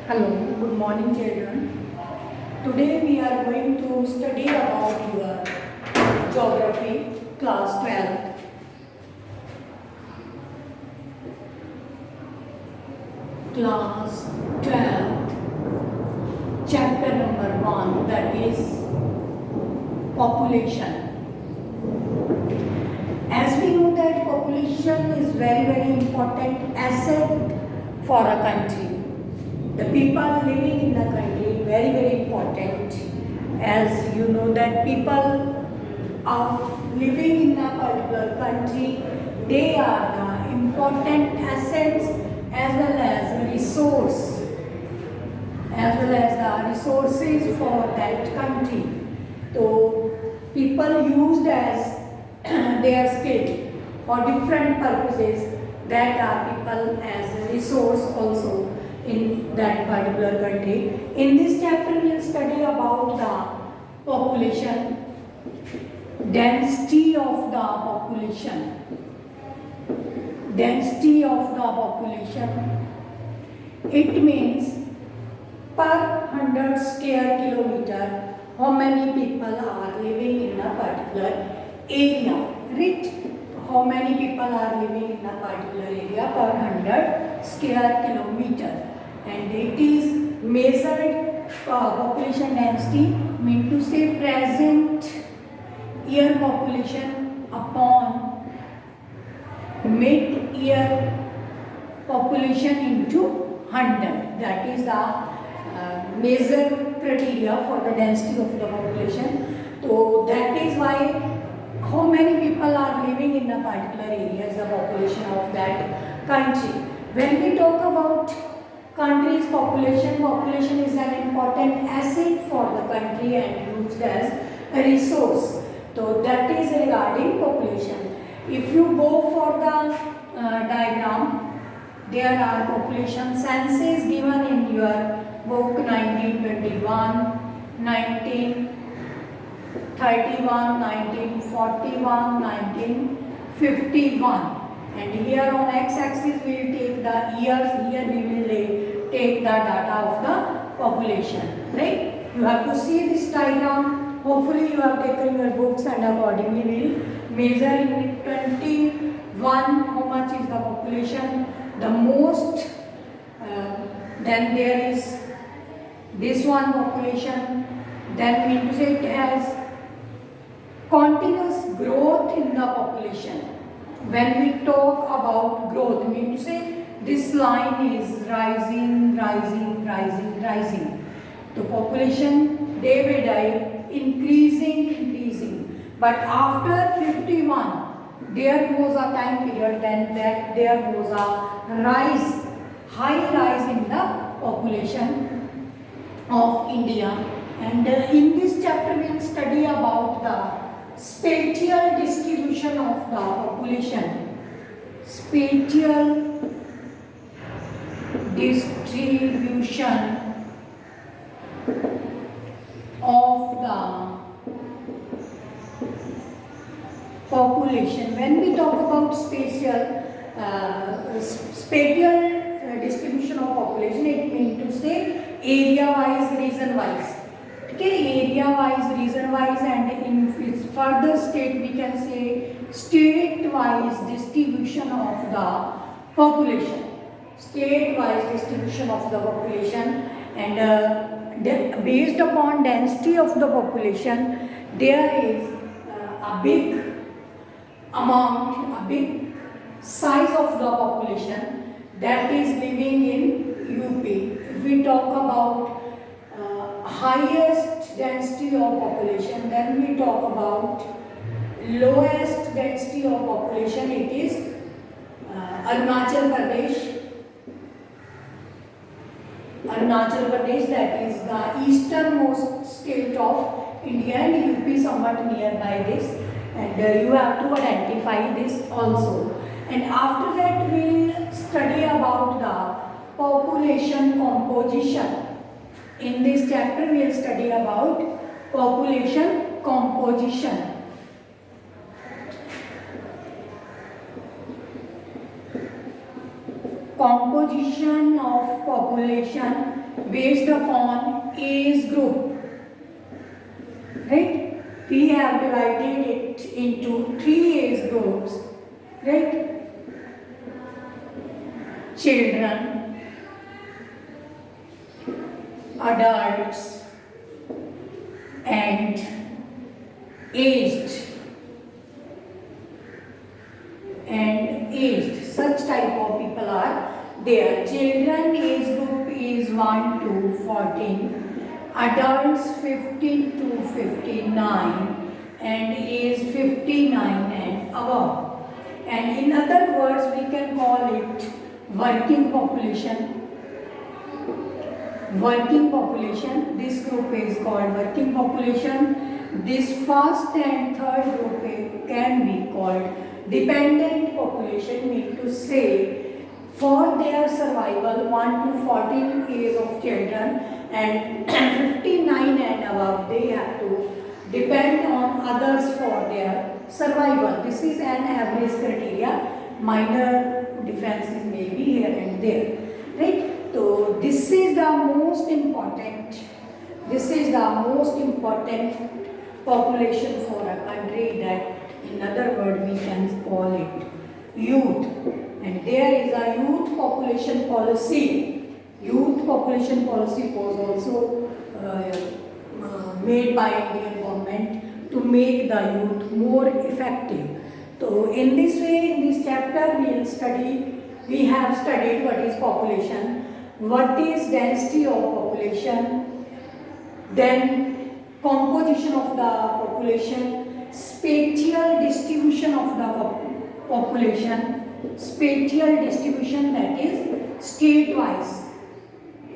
Hello, good morning children. Today we are going to study about your geography class 12th. Class 12th chapter number 1, that is population. As we know that population is very important asset for a country. The people living in the country very important, as you know that people of living in a particular country, they are the important assets as well as resources for that country. So people used as their skill for different purposes, that are people as a resource also in that particular country. In this chapter we will study about the population, density of the population. Density of the population, it means per 100 square kilometer how many people are living in a particular area, right? How many people are living in a particular area per 100 square kilometer, and it is measured population density, mean to say present year population upon mid-year population into 100. That is the major criteria for the density of the population. So that is why how many people are living in a particular area is the population of that country. When we talk about country's population, population is an important asset for the country and used as a resource. So that is regarding population. If you go for the diagram, there are population census given in your book 1921, 1931, 1941, 1951, and here on x-axis we will take the years, here we will take the data of the population, right? You have to see this diagram. Hopefully you have taken your books and accordingly we will measure in 21 how much is the population, the most, then there is this one population, then mean to say it has continuous growth in the population. When we talk about growth, mean to say this line is rising. The population day by day increasing. But after 51, there was a time period then that there was a high rise in the population of India. And in this chapter we will study about the spatial distribution of the population. Spatial distribution of the population. When we talk about spatial distribution of population, it means to say area wise, region wise. Okay, area wise, region wise, and in its further state we can say state wise distribution of the population. State wise distribution of the population, and based upon density of the population, there is a big amount, a big size of the population that is living in UP. If we talk about highest density of population, then we talk about lowest density of population, it is Arunachal Pradesh, that is the easternmost state of India, and UP somewhat nearby this, and you have to identify this also. And after that we will study about the population composition. In this chapter we will study about population composition. Composition composition of population based upon age group, right? We have divided it into 3 age groups, right? Children, adults, and aged. Such type of people are there. Children age group is 1 to 14, adults 15 to 59, and age 59 and above. And in other words, we can call it working population. Working population, this group is called working population. This first and third group can be called dependent population, mean to say for their survival 1 to 14 age of children and 59 and above, they have to depend on others for their survival. This is an average criteria, minor differences may be here and there, right? So this is the most important population for a country, that in other words we can call it youth. And there is a youth population policy. Youth population policy was also made by Indian government to make the youth more effective. So in this way, in this chapter we have studied what is population, what is density of population, then composition of the population, spatial distribution of the population, spatial distribution, that is state-wise,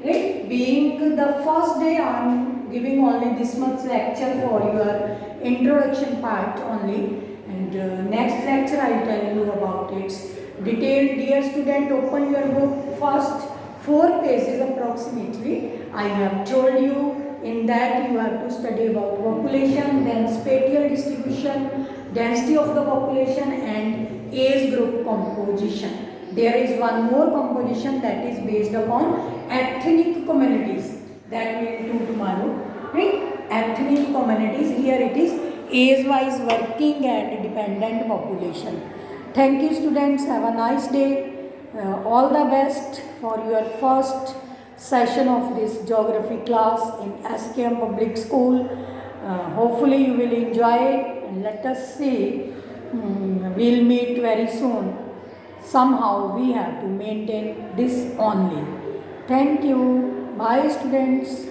right? Being the first day, I am giving only this much lecture for your introduction part only, and next lecture I will tell you about its detailed. Dear student, open your book, first 4 pages approximately. I have told you, in that you have to study about population, then spatial distribution, density of the population, and age group composition. There is one more composition that is based upon ethnic communities, that we will do tomorrow, right? Ethnic communities, here it is age wise working and dependent population. Thank you students, have a nice day. All the best for your first session of this geography class in SKM Public School. Hopefully you will enjoy, and let us see, we'll meet very soon. Somehow we have to maintain this only. Thank you. Bye students.